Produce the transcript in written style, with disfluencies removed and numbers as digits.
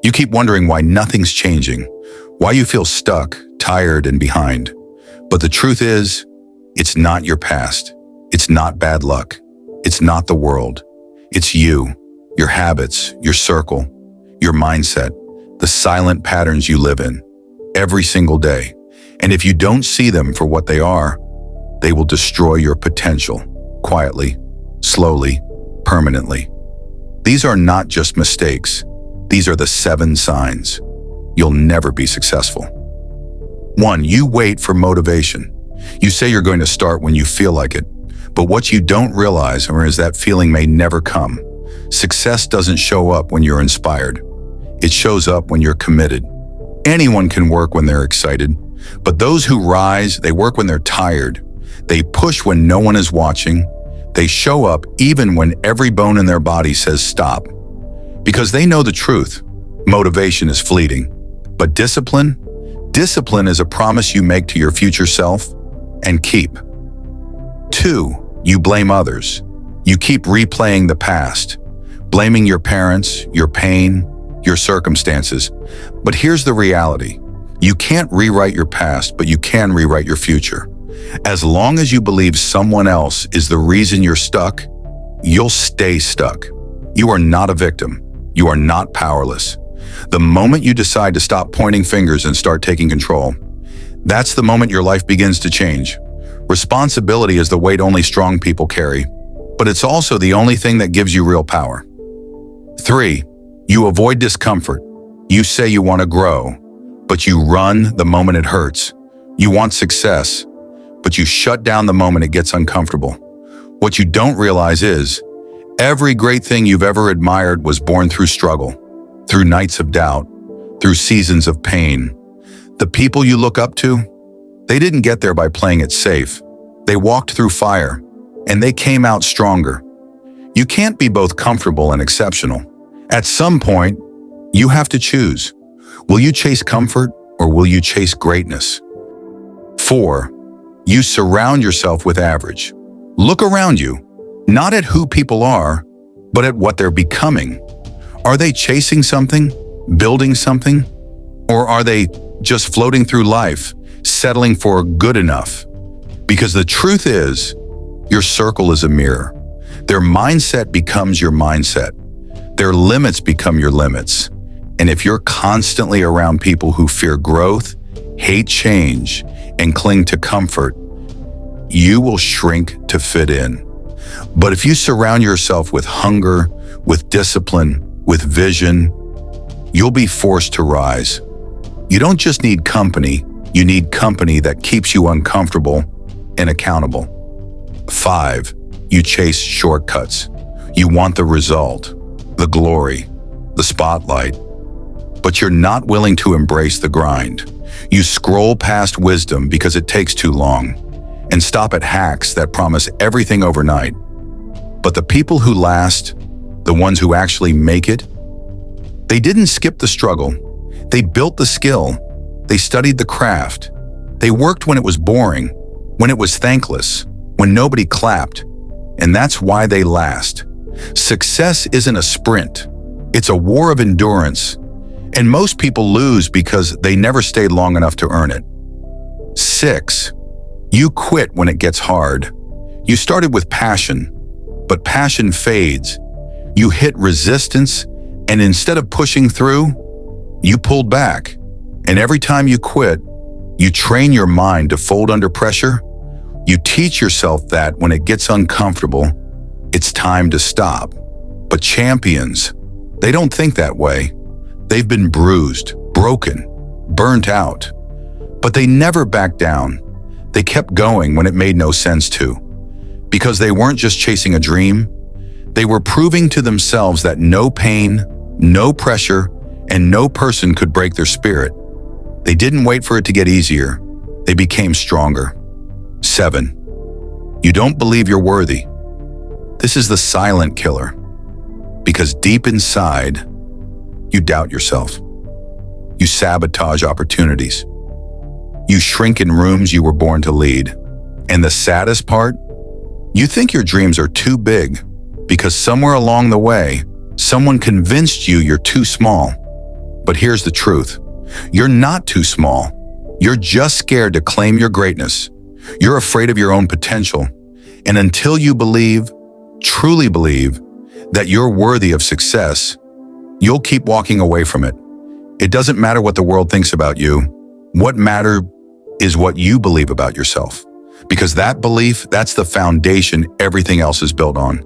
You keep wondering why nothing's changing, why you feel stuck, tired, and behind. But the truth is, it's not your past. It's not bad luck. It's not the world. It's you, your habits, your circle, your mindset, the silent patterns you live in every single day. And if you don't see them for what they are, they will destroy your potential, quietly, slowly, permanently. These are not just mistakes. These are the 7 signs you'll never be successful. 1. You wait for motivation. You say you're going to start when you feel like it, but what you don't realize is that feeling may never come. Success doesn't show up when you're inspired. It shows up when you're committed. Anyone can work when they're excited, but those who rise, they work when they're tired. They push when no one is watching. They show up even when every bone in their body says stop. Because they know the truth. Motivation is fleeting. But discipline is a promise you make to your future self and keep. 2. You blame others. You keep replaying the past, blaming your parents, your pain, your circumstances. But here's the reality. You can't rewrite your past, but you can rewrite your future. As long as you believe someone else is the reason you're stuck, you'll stay stuck. You are not a victim. You are not powerless. The moment you decide to stop pointing fingers and start taking control, that's the moment your life begins to change. Responsibility is the weight only strong people carry, but it's also the only thing that gives you real power. 3. You avoid discomfort. You say you want to grow, but you run the moment it hurts. You want success, but you shut down the moment it gets uncomfortable. What you don't realize is, every great thing you've ever admired was born through struggle, through nights of doubt, through seasons of pain. The people you look up to, they didn't get there by playing it safe. They walked through fire, and they came out stronger. You can't be both comfortable and exceptional. At some point, you have to choose. Will you chase comfort or will you chase greatness? 4. You surround yourself with average. Look around you, not at who people are, but at what they're becoming. Are they chasing something, building something, or are they just floating through life, settling for good enough? Because the truth is, your circle is a mirror. Their mindset becomes your mindset. Their limits become your limits. And if you're constantly around people who fear growth, hate change, and cling to comfort, you will shrink to fit in. But if you surround yourself with hunger, with discipline, with vision, you'll be forced to rise. You don't just need company, you need company that keeps you uncomfortable and accountable. 5. You chase shortcuts. You want the result, the glory, the spotlight, but you're not willing to embrace the grind. You scroll past wisdom because it takes too long and stop at hacks that promise everything overnight. But the people who last, the ones who actually make it, they didn't skip the struggle. They built the skill. They studied the craft. They worked when it was boring, when it was thankless, when nobody clapped. And that's why they last. Success isn't a sprint. It's a war of endurance. And most people lose because they never stayed long enough to earn it. 6. You quit when it gets hard. You started with passion, but passion fades. You hit resistance, and instead of pushing through, you pulled back. And every time you quit, you train your mind to fold under pressure. You teach yourself that when it gets uncomfortable, it's time to stop. But champions, they don't think that way. They've been bruised, broken, burnt out. But they never backed down. They kept going when it made no sense to. Because they weren't just chasing a dream, they were proving to themselves that no pain, no pressure, and no person could break their spirit. They didn't wait for it to get easier. They became stronger. 7. You don't believe you're worthy. This is the silent killer. Because deep inside, you doubt yourself. You sabotage opportunities. You shrink in rooms you were born to lead. And the saddest part? You think your dreams are too big because somewhere along the way, someone convinced you you're too small. But here's the truth. You're not too small. You're just scared to claim your greatness. You're afraid of your own potential. And until you believe, truly believe, that you're worthy of success, you'll keep walking away from it. It doesn't matter what the world thinks about you. What matters is what you believe about yourself. Because that belief, that's the foundation everything else is built on.